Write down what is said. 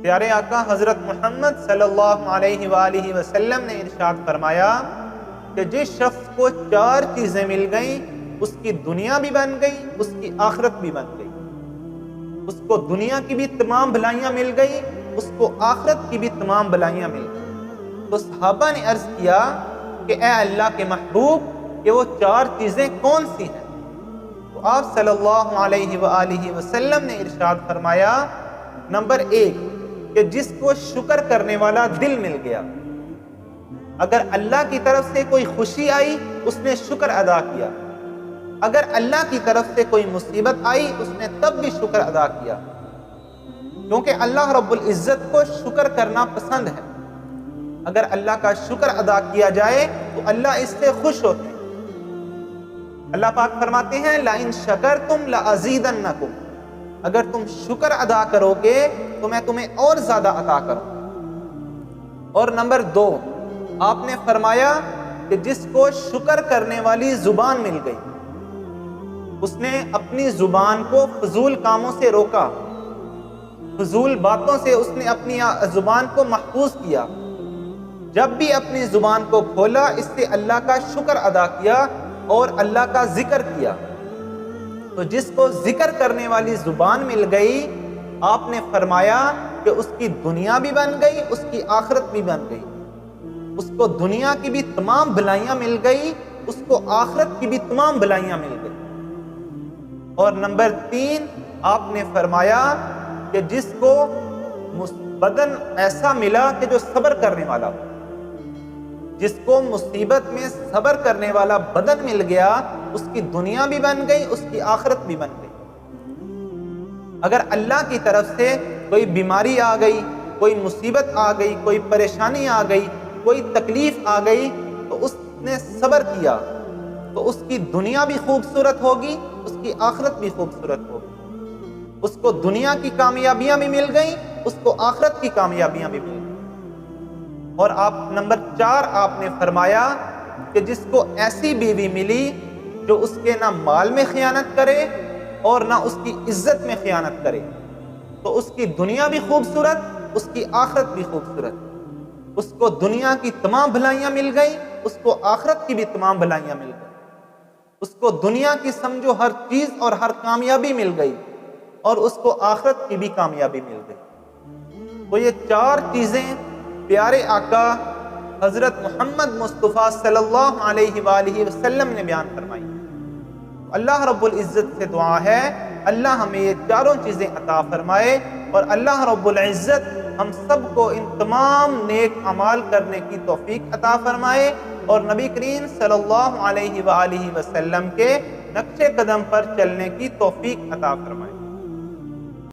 پیارے آقا حضرت محمد صلی اللہ علیہ وآلہ وسلم نے ارشاد فرمایا کہ جس شخص کو 4 چیزیں مل گئیں اس کی دنیا بھی بن گئی، اس کی آخرت بھی بن گئی۔ اس کو دنیا کی بھی تمام بھلائیاں مل گئی، اس کو آخرت کی بھی تمام بھلائیاں مل گئی۔ تو صحابہ نے عرض کیا کہ اے اللہ کے محبوب، کہ وہ 4 چیزیں کون سی ہیں؟ تو آپ صلی اللہ علیہ وآلہ وسلم نے ارشاد فرمایا، نمبر 1 کہ جس کو شکر کرنے والا دل مل گیا۔ اگر اللہ کی طرف سے کوئی خوشی آئی اس نے شکر ادا کیا، اگر اللہ کی طرف سے کوئی مصیبت آئی اس نے تب بھی شکر ادا کیا، کیونکہ اللہ رب العزت کو شکر کرنا پسند ہے۔ اگر اللہ کا شکر ادا کیا جائے تو اللہ اس سے خوش ہوتے ہیں۔ اللہ پاک فرماتے ہیں لَإِن شَكَرْتُمْ لَأَزِيدَنَّكُمْ، اگر تم شکر ادا کرو گے تو میں تمہیں اور زیادہ عطا کروں۔ اور نمبر 2 آپ نے فرمایا کہ جس کو شکر کرنے والی زبان مل گئی، اس نے اپنی زبان کو فضول کاموں سے روکا، فضول باتوں سے اس نے اپنی زبان کو محفوظ کیا۔ جب بھی اپنی زبان کو کھولا اس سے اللہ کا شکر ادا کیا اور اللہ کا ذکر کیا۔ تو جس کو ذکر کرنے والی زبان مل گئی، آپ نے فرمایا کہ اس کی دنیا بھی بن گئی، اس کی آخرت بھی بن گئی۔ اس کو دنیا کی بھی تمام بھلائیاں مل گئی، اس کو آخرت کی بھی تمام بھلائیاں مل گئی۔ اور نمبر 3 آپ نے فرمایا کہ جس کو بدن ایسا ملا کہ جو صبر کرنے والا ہو، جس کو مصیبت میں صبر کرنے والا بدن مل گیا، اس کی دنیا بھی بن گئی، اس کی آخرت بھی بن گئی۔ اگر اللہ کی طرف سے کوئی بیماری آ گئی، کوئی مصیبت آ گئی، کوئی پریشانی آ گئی، کوئی تکلیف آ گئی تو اس نے صبر کیا تو اس کی دنیا بھی خوبصورت ہوگی، اس کی آخرت بھی خوبصورت ہوگی۔ اس کو دنیا کی کامیابیاں بھی مل گئیں، اس کو آخرت کی کامیابیاں بھی مل گئیں۔ اور آپ نمبر 4 آپ نے فرمایا کہ جس کو ایسی بیوی ملی جو اس کے نہ مال میں خیانت کرے اور نہ اس کی عزت میں خیانت کرے، تو اس کی دنیا بھی خوبصورت، اس کی آخرت بھی خوبصورت۔ اس کو دنیا کی تمام بھلائیاں مل گئی، اس کو آخرت کی بھی تمام بھلائیاں مل گئی۔ اس کو دنیا کی سمجھو ہر چیز اور ہر کامیابی مل گئی اور اس کو آخرت کی بھی کامیابی مل گئی۔ تو یہ 4 چیزیں پیارے آقا حضرت محمد مصطفیٰ صلی اللہ علیہ وآلہ وسلم نے بیان فرمائی۔ اللہ رب العزت سے دعا ہے اللہ ہمیں یہ 4 چیزیں عطا فرمائے، اور اللہ رب العزت ہم سب کو ان تمام نیک اعمال کرنے کی توفیق عطا فرمائے، اور نبی کریم صلی اللہ علیہ وآلہ وسلم کے نقش قدم پر چلنے کی توفیق عطا فرمائے۔